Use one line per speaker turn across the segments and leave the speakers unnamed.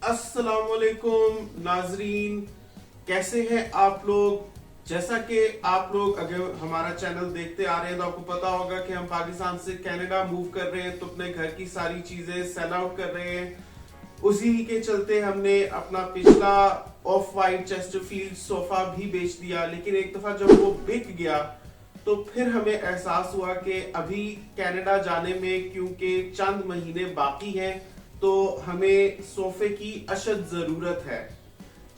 अस्सलामुअलैकुम नाजरीन, कैसे हैं आप लोग। जैसा कि आप लोग अगर हमारा चैनल देखते आ रहे हैं तो आपको पता होगा कि हम पाकिस्तान से कनाडा मूव कर रहे हैं, तो अपने घर की सारी चीजें सेल आउट कर रहे हैं। उसी के चलते हमने अपना पिछला ऑफ वाइट चेस्टरफील्ड सोफा भी बेच दिया। लेकिन एक दफा जब वो बिक गया तो फिर हमें एहसास हुआ कि अभी कनाडा जाने में क्योंकि चंद महीने बाकी हैं तो हमें सोफे की अशद जरूरत है।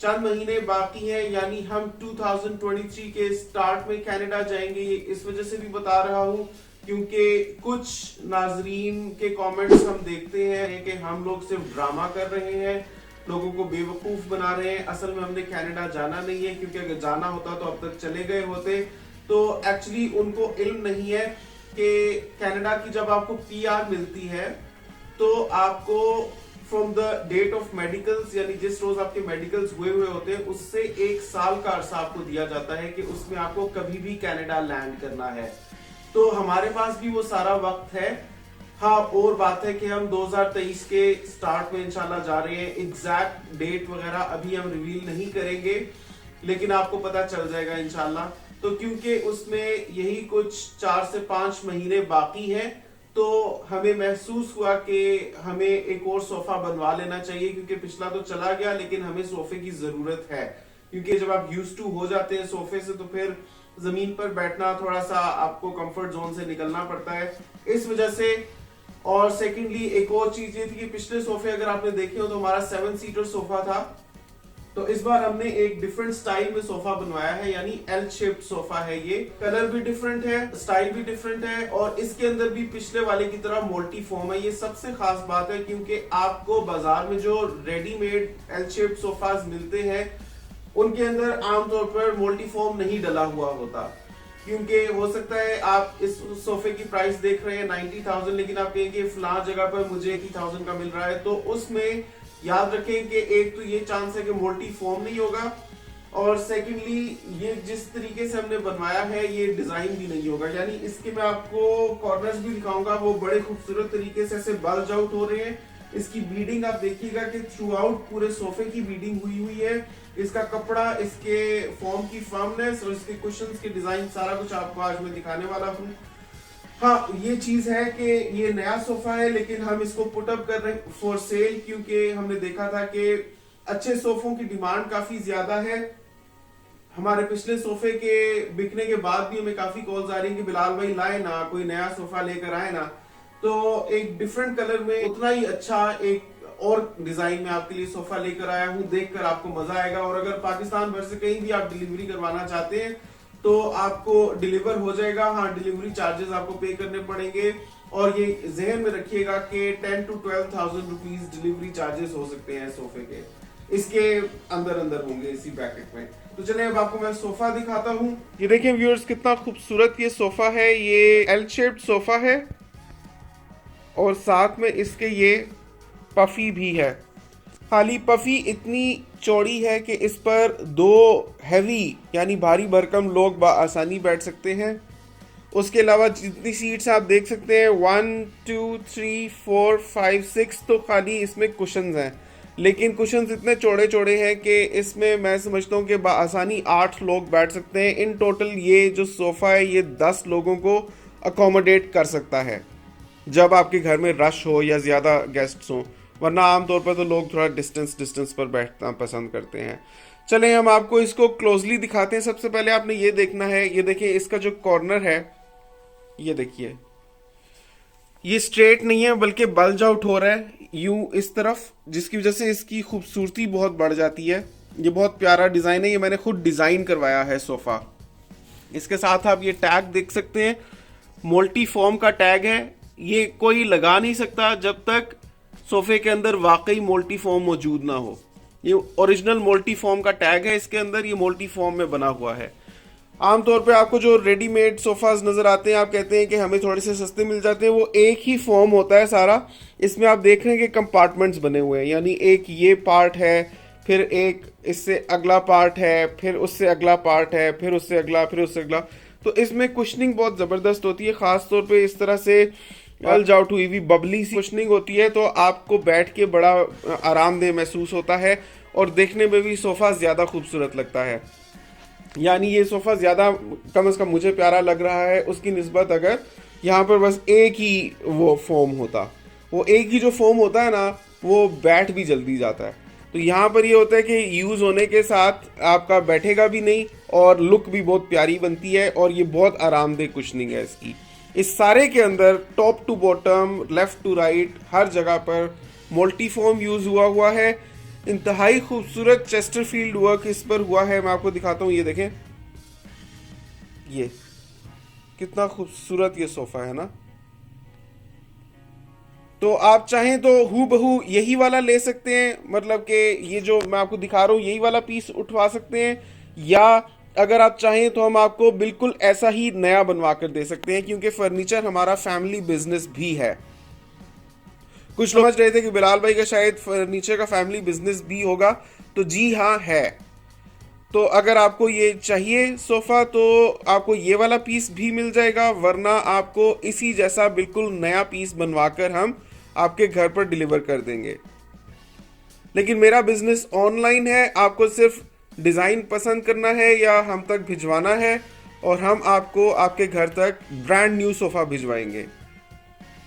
चंद महीने बाकी हैं, यानी हम 2023 के स्टार्ट में कनाडा जाएंगे। ये इस वजह से भी बता रहा हूँ क्योंकि कुछ नाजरीन के कमेंट्स हम देखते हैं कि हम लोग सिर्फ ड्रामा कर रहे हैं, लोगों को बेवकूफ बना रहे हैं। असल में हमने कनाडा जाना नहीं है, क्योंकि अगर जाना होता तो अब तक चले गए होते। तो एक्चुअली उनको इल्म नहीं है कि कनाडा की जब आपको पीआर मिलती है तो आपको from the date of medicals, यानी जिस रोज आपके मेडिकल्स हुए होते हैं उससे 1 साल का अरसा आपको दिया जाता है कि उसमें आपको कभी भी कनाडा लैंड करना है। तो हमारे पास भी वो सारा वक्त है। हाँ, और बात है कि हम 2023 के स्टार्ट में इंशाल्लाह जा रहे हैं। एग्जैक्ट डेट वगैरह अभी हम रिवील नहीं करेंगे, लेकिन आपको पता चल जाएगा इंशाल्लाह। तो क्योंकि उसमें यही कुछ 4 से 5 महीने बाकी हैं, तो हमें महसूस हुआ कि हमें एक और सोफा बनवा लेना चाहिए, क्योंकि पिछला तो चला गया लेकिन हमें सोफे की जरूरत है। क्योंकि जब आप यूज्ड टू हो जाते हैं सोफे से तो फिर जमीन पर बैठना थोड़ा सा आपको कंफर्ट जोन से निकलना पड़ता है, इस वजह से। और सेकेंडली एक और चीज ये थी कि पिछले सोफे अगर आपने देखे हो तो हमारा 7 सीटर सोफा था, तो इस बार हमने एक डिफरेंट स्टाइल में सोफा बनवाया है, यानी एल शेप्ड सोफा है। ये कलर भी डिफरेंट है, स्टाइल भी डिफरेंट है, और इसके अंदर भी पिछले वाले की तरह मोल्टी फॉर्म है। ये सबसे खास बात है, क्योंकि आपको बाजार में जो रेडीमेड एल शेप्ड सोफाज मिलते हैं उनके अंदर आमतौर पर मोल्टी फॉर्म नहीं डला हुआ होता। क्योंकि हो सकता है आप इस सोफे की प्राइस देख रहे हैं 90,000, लेकिन आप कहेंगे फलां जगह पर मुझे 80,000 का मिल रहा है, तो उसमें याद रखें कि एक तो ये चांस है कि मोल्टी फॉर्म नहीं होगा, और सेकेंडली ये जिस तरीके से हमने बनवाया है ये डिजाइन भी नहीं होगा। यानी इसके मैं आपको कॉर्नर्स भी दिखाऊंगा, वो बड़े खूबसूरत तरीके से ऐसे बल्ज आउट हो रहे हैं। इसकी बीडिंग आप देखिएगा कि थ्रू आउट पूरे सोफे की बीडिंग हुई है। इसका कपड़ा, इसके फॉर्म की फर्मनेस और इसके कुशन्स के डिजाइन, सारा कुछ आपको आज मैं दिखाने वाला हूँ। हाँ, ये चीज है कि ये नया सोफा है लेकिन हम इसको पुट अप कर रहे हैं फॉर सेल, क्योंकि हमने देखा था कि अच्छे सोफों की डिमांड काफी ज्यादा है। हमारे पिछले सोफे के बिकने के बाद भी हमें काफी कॉल्स आ रही है कि बिलाल भाई लाए ना, कोई नया सोफा लेकर आए ना। तो एक डिफरेंट कलर में उतना ही अच्छा एक और डिजाइन में आपके लिए सोफा लेकर आया हूँ, देखकर आपको मजा आएगा। और अगर पाकिस्तान भर से कहीं भी आप डिलीवरी करवाना चाहते हैं तो आपको डिलीवर हो जाएगा। हाँ, डिलीवरी चार्जेस आपको पे करने पड़ेंगे, और ये जहन में रखिएगा कि 10 to 12,000 रुपीज डिलीवरी चार्जेस हो सकते हैं सोफे के, इसके अंदर अंदर होंगे इसी ब्रैकेट में। तो चलिए अब आपको मैं सोफा दिखाता हूँ। ये देखिए व्यूअर्स, कितना खूबसूरत ये सोफा है। ये एल शेप्ड सोफा है और साथ में इसके ये पफी भी है। खाली पफी इतनी चौड़ी है कि इस पर 2 हैवी यानी भारी भरकम लोग बआसानी बैठ सकते हैं। उसके अलावा जितनी सीट्स आप देख सकते हैं 1 2 3 4 5 6, तो खाली इसमें कुशन्स हैं, लेकिन कुशन्स इतने चौड़े चौड़े हैं कि इसमें मैं समझता हूँ कि बआसानी 8 लोग बैठ सकते हैं। इन टोटल ये जो सोफ़ा है ये 10 लोगों को अकोमोडेट कर सकता है जब आपके घर में रश हो या ज़्यादा गेस्ट्स हों, वरना आमतौर पर तो लोग थोड़ा डिस्टेंस पर बैठना पसंद करते हैं। चलें हम आपको इसको क्लोजली दिखाते हैं। सबसे पहले आपने ये देखना है, ये देखिए इसका जो कॉर्नर है, ये देखिए ये स्ट्रेट नहीं है बल्कि बल्ज आउट हो रहा है यूं इस तरफ, जिसकी वजह से इसकी खूबसूरती बहुत बढ़ जाती है। ये बहुत प्यारा डिज़ाइन है, ये मैंने खुद डिज़ाइन करवाया है सोफ़ा। इसके साथ आप ये टैग देख सकते हैं, मोल्टी फॉर्म का टैग है। ये कोई लगा नहीं सकता जब तक सोफे के अंदर वाकई मोल्टी फॉर्म मौजूद ना हो। ये ओरिजिनल मोल्टी फॉर्म का टैग है इसके अंदर, ये मोल्टी फॉर्म में बना हुआ है। आमतौर पे आपको जो रेडीमेड सोफाज नजर आते हैं, आप कहते हैं कि हमें थोड़े से सस्ते मिल जाते हैं, वो एक ही फॉर्म होता है सारा। इसमें आप देख रहे हैं कि कंपार्टमेंट्स बने हुए हैं, यानी एक ये पार्ट है, फिर एक इससे अगला पार्ट है, फिर उससे अगला पार्ट है, फिर उससे अगला, फिर उससे अगला। तो इसमें कुशनिंग बहुत ज़बरदस्त होती है, ख़ास तौर पे इस तरह से अलज आउट हुई हुई बबली सी कुशनिंग होती है, तो आपको बैठ के बड़ा आरामदेह महसूस होता है और देखने में भी सोफा ज्यादा खूबसूरत लगता है। यानी ये सोफा ज्यादा कम से कम मुझे प्यारा लग रहा है उसकी निस्बत अगर यहाँ पर बस एक ही वो फोम होता। वो एक ही जो फोम होता है ना वो बैठ भी जल्दी जाता है। तो यहाँ पर ये होता है कि यूज होने के साथ आपका बैठेगा भी नहीं और लुक भी बहुत प्यारी बनती है और ये बहुत आरामदेह कुशनिंग है इसकी। इस सारे के अंदर top to bottom, left to right, हर जगह पर मल्टीफॉर्म यूज हुआ है। इंतहाई खूबसूरत चेस्टरफील्ड वर्क इस पर हुआ है। मैं आपको दिखाता हूँ, ये देखें, ये कितना खूबसूरत ये सोफा है ना। तो आप चाहें तो हूबहू यही वाला ले सकते हैं, मतलब कि ये जो मैं आपको दिखा रहा हूँ यही वाला पीस उठवा सकते हैं, या अगर आप चाहें तो हम आपको बिल्कुल ऐसा ही नया बनवा कर दे सकते हैं, क्योंकि फर्नीचर हमारा फैमिली बिजनेस भी है। कुछ लोग समझ रहे थे कि बिलाल भाई का शायद फर्नीचर का फैमिली बिजनेस भी होगा, तो जी हाँ है। तो अगर आपको ये चाहिए सोफा तो आपको ये वाला पीस भी मिल जाएगा, वरना आपको इसी जैसा बिल्कुल नया पीस बनवाकर हम आपके घर पर डिलीवर कर देंगे। लेकिन मेरा बिजनेस ऑनलाइन है, आपको सिर्फ डिज़ाइन पसंद करना है या हम तक भिजवाना है और हम आपको आपके घर तक ब्रांड न्यू सोफ़ा भिजवाएंगे।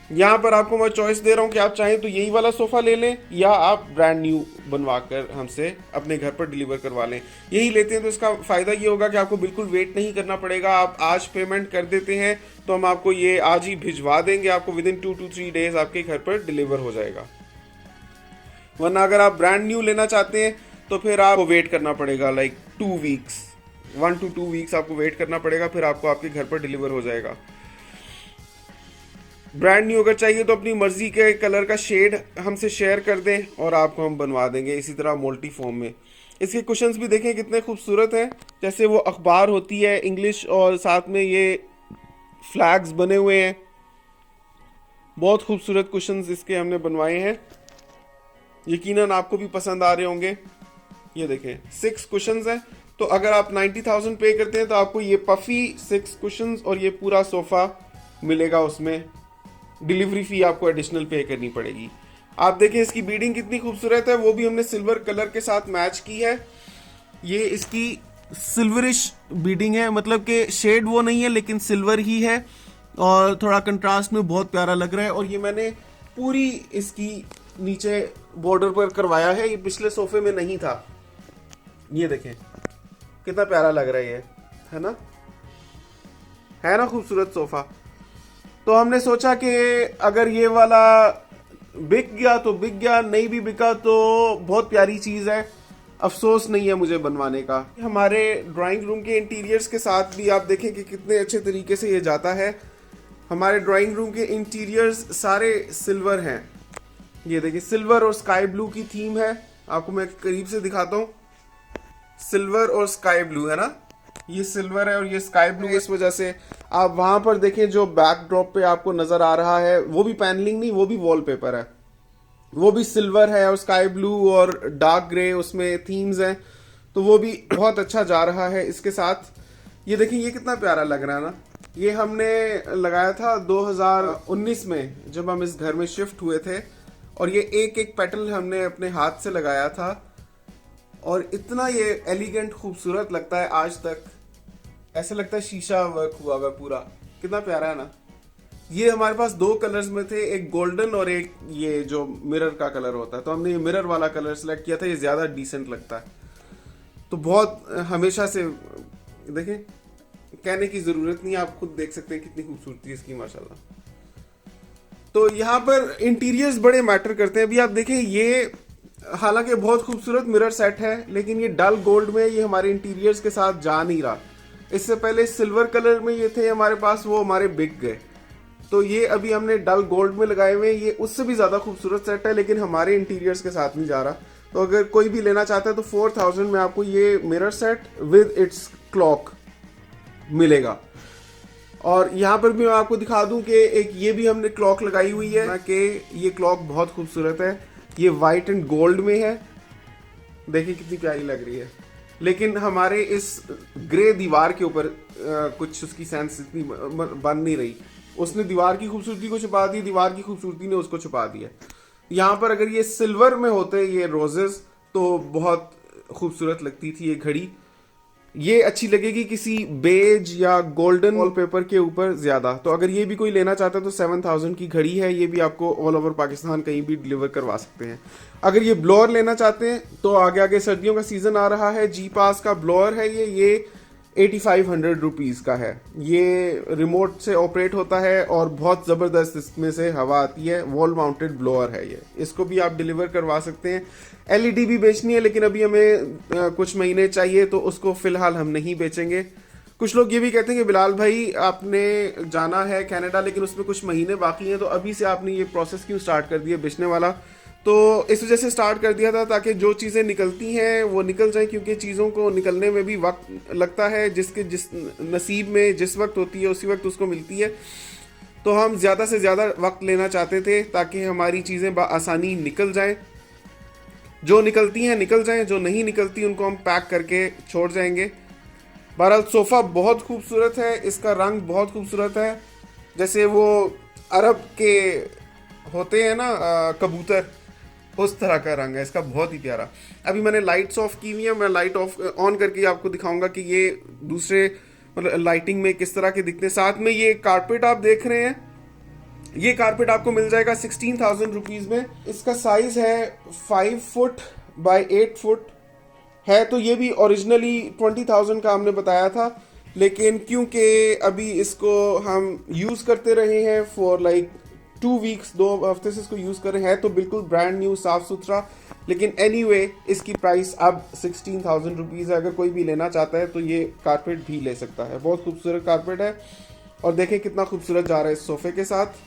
यहाँ पर आपको मैं चॉइस दे रहा हूँ कि आप चाहें तो यही वाला सोफ़ा ले लें या आप ब्रांड न्यू बनवा कर हमसे अपने घर पर डिलीवर करवा लें। यही लेते हैं तो इसका फ़ायदा ये होगा कि आपको बिल्कुल वेट नहीं करना पड़ेगा। आप आज पेमेंट कर देते हैं तो हम आपको ये आज ही भिजवा देंगे, आपको विद इन 2 to 3 डेज आपके घर पर डिलीवर हो जाएगा। वरना अगर आप ब्रांड न्यू लेना चाहते हैं तो फिर आपको वेट करना पड़ेगा, लाइक 2 वीक्स, 1 to 2 वीक्स आपको वेट करना पड़ेगा, फिर आपको आपके घर पर डिलीवर हो जाएगा। ब्रांड न्यू अगर चाहिए तो अपनी मर्जी के कलर का शेड हमसे शेयर कर दें और आपको हम बनवा देंगे इसी तरह मल्टी फॉर्म में। इसके कुशन्स भी देखें कितने खूबसूरत हैं, जैसे वो अखबार होती है इंग्लिश, और साथ में ये फ्लैग्स बने हुए हैं। बहुत खूबसूरत कुशन्स इसके हमने बनवाए हैं, यकीनन आपको भी पसंद आ रहे होंगे। ये देखें 6 कुशन्स हैं, तो अगर आप 90,000 पे करते हैं तो आपको ये पफी 6 कुशन्स और ये पूरा सोफ़ा मिलेगा। उसमें डिलीवरी फी आपको एडिशनल पे करनी पड़ेगी। आप देखें इसकी बीडिंग कितनी खूबसूरत है, वो भी हमने सिल्वर कलर के साथ मैच की है। ये इसकी सिल्वरिश बीडिंग है, मतलब कि शेड वो नहीं है लेकिन सिल्वर ही है और थोड़ा कंट्रास्ट में बहुत प्यारा लग रहा है। और ये मैंने पूरी इसकी नीचे बॉर्डर पर करवाया है, ये पिछले सोफे में नहीं था। ये देखें कितना प्यारा लग रहा है ना, है ना खूबसूरत सोफा। तो हमने सोचा कि अगर ये वाला बिक गया तो बिक गया, नहीं भी बिका तो बहुत प्यारी चीज़ है, अफसोस नहीं है मुझे बनवाने का। हमारे ड्राइंग रूम के इंटीरियर्स के साथ भी आप देखें कि कितने अच्छे तरीके से ये जाता है। हमारे ड्राइंग रूम के इंटीरियर्स सारे सिल्वर हैं। ये देखिए सिल्वर और स्काई ब्लू की थीम है, आपको मैं करीब से दिखाता हूँ। सिल्वर और स्काई ब्लू है ना, ये सिल्वर है और ये स्काई ब्लू। इस वजह से आप वहां पर देखें जो बैकड्रॉप पे आपको नजर आ रहा है वो भी पैनलिंग नहीं, वो भी वॉलपेपर है, वो भी सिल्वर है और स्काई ब्लू और डार्क ग्रे उसमें थीम्स हैं, तो वो भी बहुत अच्छा जा रहा है इसके साथ। ये देखिए ये कितना प्यारा लग रहा है ना। ये हमने लगाया था 2019 में जब हम इस घर में शिफ्ट हुए थे, और ये एक एक पेटल हमने अपने हाथ से लगाया था और इतना ये एलिगेंट खूबसूरत लगता है आज तक, ऐसा लगता है शीशा वर्क हुआ हुआ पूरा। कितना प्यारा है ना। ये हमारे पास 2 कलर्स में थे, एक गोल्डन और एक ये जो मिरर का कलर होता है, तो हमने ये मिरर वाला कलर सेलेक्ट किया था, ये ज्यादा डिसेंट लगता है। तो बहुत हमेशा से देखें, कहने की जरूरत नहीं, आप खुद देख सकते हैं कितनी खूबसूरती है इसकी माशाल्लाह। तो यहाँ पर इंटीरियर्स बड़े मैटर करते हैं। अभी आप देखें ये हालांकि बहुत खूबसूरत मिरर सेट है, लेकिन ये डल गोल्ड में ये हमारे इंटीरियर्स के साथ जा नहीं रहा। इससे पहले सिल्वर कलर में ये थे हमारे पास, वो हमारे बिक गए, तो ये अभी हमने डल गोल्ड में लगाए हुए हैं। ये उससे भी ज्यादा खूबसूरत सेट है, लेकिन हमारे इंटीरियर्स के साथ नहीं जा रहा। तो अगर कोई भी लेना चाहता है तो 4000 में आपको ये mirror set with its clock मिलेगा। और यहाँ पर भी मैं आपको दिखा दूं कि एक ये भी हमने क्लॉक लगाई हुई है कि ये क्लॉक बहुत खूबसूरत है, ये वाइट एंड गोल्ड में है, देखिए कितनी प्यारी लग रही है। लेकिन हमारे इस ग्रे दीवार के ऊपर कुछ उसकी सेंस इतनी बन नहीं रही, उसने दीवार की खूबसूरती को छुपा दी, दीवार की खूबसूरती ने उसको छुपा दिया। यहाँ पर अगर ये सिल्वर में होते ये रोजेस तो बहुत खूबसूरत लगती थी ये घड़ी। ये अच्छी लगेगी किसी बेज या गोल्डन वॉलपेपर के ऊपर ज्यादा। तो अगर ये भी कोई लेना चाहता है तो 7000 की घड़ी है, ये भी आपको ऑल ओवर पाकिस्तान कहीं भी डिलीवर करवा सकते हैं। अगर ये ब्लोअर लेना चाहते हैं तो आगे आगे सर्दियों का सीजन आ रहा है, जी पास का ब्लोअर है ये 8500 रुपीज़ का है। ये रिमोट से ऑपरेट होता है और बहुत ज़बरदस्त इसमें से हवा आती है। वॉल माउंटेड ब्लोअर है ये, इसको भी आप डिलीवर करवा सकते हैं। एलईडी भी बेचनी है लेकिन अभी हमें कुछ महीने चाहिए तो उसको फिलहाल हम नहीं बेचेंगे। कुछ लोग ये भी कहते हैं कि बिलाल भाई आपने जाना है कनाडा लेकिन उसमें कुछ महीने बाकी हैं, तो अभी से आपने ये प्रोसेस क्यों स्टार्ट कर दिया बेचने वाला। तो इस वजह से स्टार्ट कर दिया था ताकि जो चीज़ें निकलती हैं वो निकल जाएं, क्योंकि चीज़ों को निकलने में भी वक्त लगता है। जिस नसीब में जिस वक्त होती है उसी वक्त उसको मिलती है। तो हम ज़्यादा से ज़्यादा वक्त लेना चाहते थे ताकि हमारी चीज़ें आसानी निकल जाएं। जो निकलती हैं निकल जाएं, जो नहीं निकलती उनको हम पैक करके छोड़ जाएंगे। बहरहाल सोफ़ा बहुत खूबसूरत है, इसका रंग बहुत खूबसूरत है, जैसे वो अरब के होते हैं ना कबूतर, उस तरह का रंग है इसका, बहुत ही प्यारा। अभी मैंने लाइट्स ऑफ की हुई है, मैं लाइट ऑफ ऑन करके आपको दिखाऊंगा कि ये दूसरे मतलब लाइटिंग में किस तरह के दिखते हैं। साथ में ये कारपेट आप देख रहे हैं, ये कारपेट आपको मिल जाएगा 16,000 रुपीज़ में। इसका साइज है 5 फुट बाय 8 फुट है। तो ये भी ओरिजिनली 20,000 का हमने बताया था, लेकिन क्योंकि अभी इसको हम यूज़ करते रहे हैं फॉर लाइक 2 वीक्स, 2 हफ्ते से इसको यूज़ कर रहे हैं, तो बिल्कुल ब्रांड न्यू साफ़ सुथरा। लेकिन एनीवे इसकी प्राइस अब 16,000 रुपीज़ है। अगर कोई भी लेना चाहता है तो ये कारपेट भी ले सकता है। बहुत खूबसूरत कारपेट है और देखें कितना खूबसूरत जा रहा है इस सोफ़े के साथ।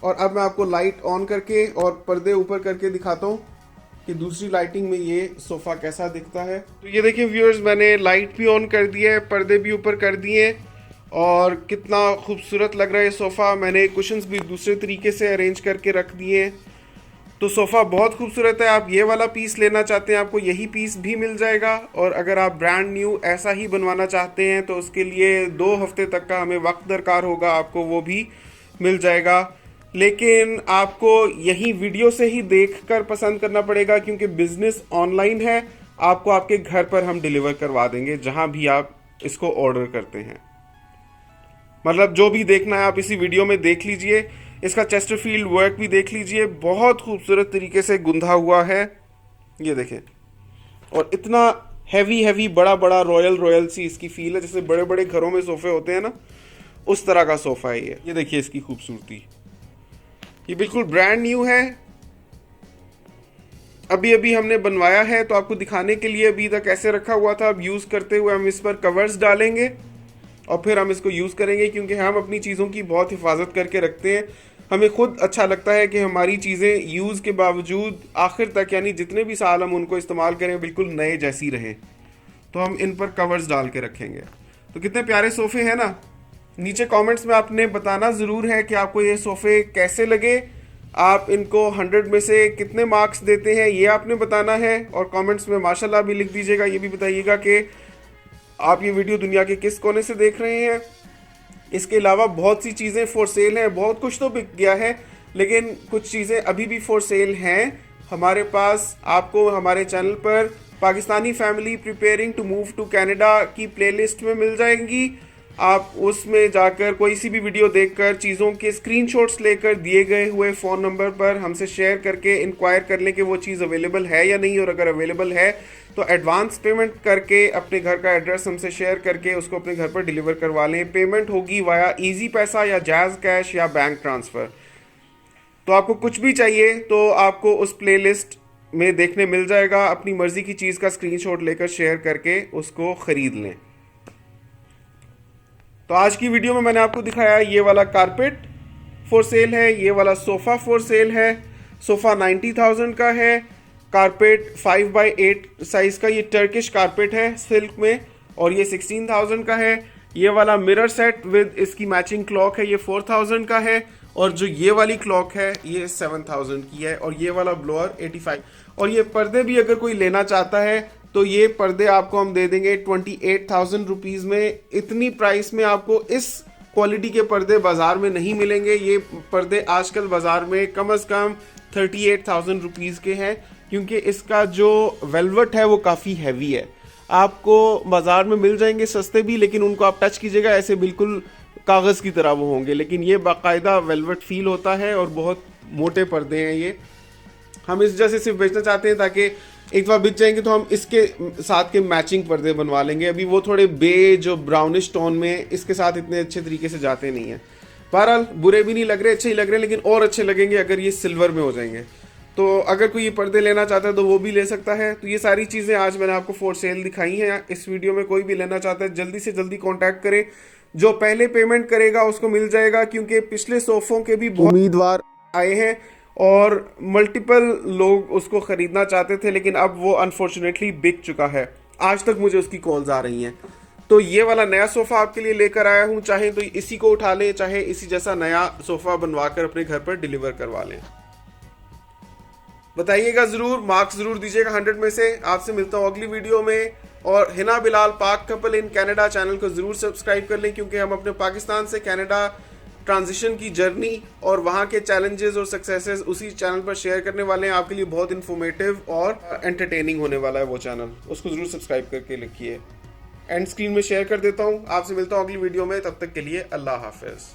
और अब मैं आपको लाइट ऑन करके और पर्दे ऊपर करके दिखाता हूँ कि दूसरी लाइटिंग में ये सोफ़ा कैसा दिखता है। तो ये देखिए व्यूअर्स, मैंने लाइट भी ऑन कर दिया है, पर्दे भी ऊपर कर दिए और कितना खूबसूरत लग रहा है सोफ़ा। मैंने कुशन्स भी दूसरे तरीके से अरेंज करके रख दिए। तो सोफ़ा बहुत खूबसूरत है। आप ये वाला पीस लेना चाहते हैं आपको यही पीस भी मिल जाएगा, और अगर आप ब्रांड न्यू ऐसा ही बनवाना चाहते हैं तो उसके लिए 2 हफ्ते तक का हमें वक्त दरकार होगा, आपको वो भी मिल जाएगा। लेकिन आपको यही वीडियो से ही देखकर पसंद करना पड़ेगा, क्योंकि बिजनेस ऑनलाइन है। आपको आपके घर पर हम डिलीवर करवा देंगे जहां भी आप इसको ऑर्डर करते हैं। मतलब जो भी देखना है आप इसी वीडियो में देख लीजिए। इसका चेस्टरफील्ड वर्क भी देख लीजिए, बहुत खूबसूरत तरीके से गुंधा हुआ है, ये देखें। और इतना हैवी बड़ा बड़ा रॉयल सी इसकी फील है, जैसे बड़े बड़े घरों में सोफे होते हैं ना, उस तरह का सोफा है ये देखिए इसकी खूबसूरती। ये बिल्कुल ब्रांड न्यू है, अभी हमने बनवाया है तो आपको दिखाने के लिए अभी तक ऐसे रखा हुआ था। अब यूज़ करते हुए हम इस पर कवर्स डालेंगे और फिर हम इसको यूज़ करेंगे, क्योंकि हम अपनी चीज़ों की बहुत हिफाजत करके रखते हैं। हमें खुद अच्छा लगता है कि हमारी चीज़ें यूज़ के बावजूद आखिर तक, यानी जितने भी साल हम उनको इस्तेमाल करें, बिल्कुल नए जैसी रहें। तो हम इन पर कवर्स डाल के रखेंगे। तो कितने प्यारे सोफ़े हैं ना। नीचे कमेंट्स में आपने बताना ज़रूर है कि आपको ये सोफ़े कैसे लगे। आप इनको 100 में से कितने मार्क्स देते हैं ये आपने बताना है, और कमेंट्स में माशाल्लाह भी लिख दीजिएगा। ये भी बताइएगा कि आप ये वीडियो दुनिया के किस कोने से देख रहे हैं। इसके अलावा बहुत सी चीज़ें फॉर सेल हैं, बहुत कुछ तो बिक गया है लेकिन कुछ चीज़ें अभी भी फॉर सेल हैं हमारे पास। आपको हमारे चैनल पर Pakistani family preparing to move to Canada की प्लेलिस्ट में मिल जाएंगी। आप उसमें जाकर कोई सी भी वीडियो देखकर चीज़ों के स्क्रीनशॉट्स लेकर दिए गए हुए फ़ोन नंबर पर हमसे शेयर करके इंक्वायर कर लें कि वो चीज़ अवेलेबल है या नहीं, और अगर अवेलेबल है तो एडवांस पेमेंट करके अपने घर का एड्रेस हमसे शेयर करके उसको अपने घर पर डिलीवर करवा लें। पेमेंट होगी वाया ईजी पैसा या जैज़ कैश या बैंक ट्रांसफ़र। तो आपको कुछ भी चाहिए तो आपको उस प्लेलिस्ट में देखने मिल जाएगा। अपनी मर्ज़ी की चीज़ का स्क्रीनशॉट लेकर शेयर करके उसको ख़रीद लें। तो आज की वीडियो में मैंने आपको दिखाया ये वाला कारपेट फॉर सेल है, ये वाला सोफ़ा फॉर सेल है। सोफ़ा 90,000 का है, कारपेट 5x8 साइज़ का ये टर्किश कारपेट है सिल्क में, और ये 16,000 का है। ये वाला मिरर सेट विद इसकी मैचिंग क्लॉक है, ये 4,000 का है, और जो ये वाली क्लॉक है ये 7,000 की है, और ये वाला ब्लोअर 85। और ये पर्दे भी अगर कोई लेना चाहता है तो ये पर्दे आपको हम दे देंगे 28,000 रुपीज़ में। इतनी प्राइस में आपको इस क्वालिटी के पर्दे बाजार में नहीं मिलेंगे। ये पर्दे आजकल बाजार में कम से कम 38,000 रुपीज़ के हैं, क्योंकि इसका जो वेलवेट है वो काफ़ी हैवी है। आपको बाजार में मिल जाएंगे सस्ते भी, लेकिन उनको आप टच कीजिएगा ऐसे बिल्कुल कागज़ की तरह वो होंगे, लेकिन ये बाकायदा वेलवेट फील होता है और बहुत मोटे पर्दे हैं ये। हम इस वजह से सिर्फ बेचना चाहते हैं ताकि एक बार बिक जाएंगे तो हम इसके साथ के मैचिंग पर्दे बनवा लेंगे। अभी वो थोड़े बेज और ब्राउनिश टोन में इसके साथ इतने अच्छे तरीके से जाते नहीं हैं। बहरहाल बुरे भी नहीं लग रहे, अच्छे ही लग रहे हैं, लेकिन और अच्छे लगेंगे अगर ये सिल्वर में हो जाएंगे। तो अगर कोई ये पर्दे लेना चाहता है तो वो भी ले सकता है। तो ये सारी चीज़ें आज मैंने आपको फॉर सेल दिखाई हैं इस वीडियो में। कोई भी लेना चाहता है जल्दी से जल्दी कॉन्टैक्ट करें। जो पहले पेमेंट करेगा उसको मिल जाएगा, क्योंकि पिछले सोफ़ों के भी बहुत उम्मीदवार आए हैं और मल्टीपल लोग उसको ख़रीदना चाहते थे, लेकिन अब वो अनफॉर्चुनेटली बिक चुका है। आज तक मुझे उसकी कॉल्स आ रही हैं। तो ये वाला नया सोफ़ा आपके लिए लेकर आया हूँ। चाहे तो इसी को उठा लें, चाहे इसी जैसा नया सोफ़ा बनवा कर अपने घर पर डिलीवर करवा लें। बताइएगा ज़रूर, मार्क्स ज़रूर दीजिएगा 100 में से। आपसे मिलता हूँ अगली वीडियो में। और हिना बिलाल पाक कपल इन कनाडा चैनल को ज़रूर सब्सक्राइब कर लें, क्योंकि हम अपने पाकिस्तान से कनाडा ट्रांजिशन की जर्नी और वहाँ के चैलेंजेस और सक्सेसेस उसी चैनल पर शेयर करने वाले हैं। आपके लिए बहुत इन्फॉर्मेटिव और एंटरटेनिंग होने वाला है वो चैनल, उसको ज़रूर सब्सक्राइब करके लिखिए। एंड स्क्रीन में शेयर कर देता हूँ। आपसे मिलता हूँ अगली वीडियो में, तब तक के लिए अल्लाह हाफिज़।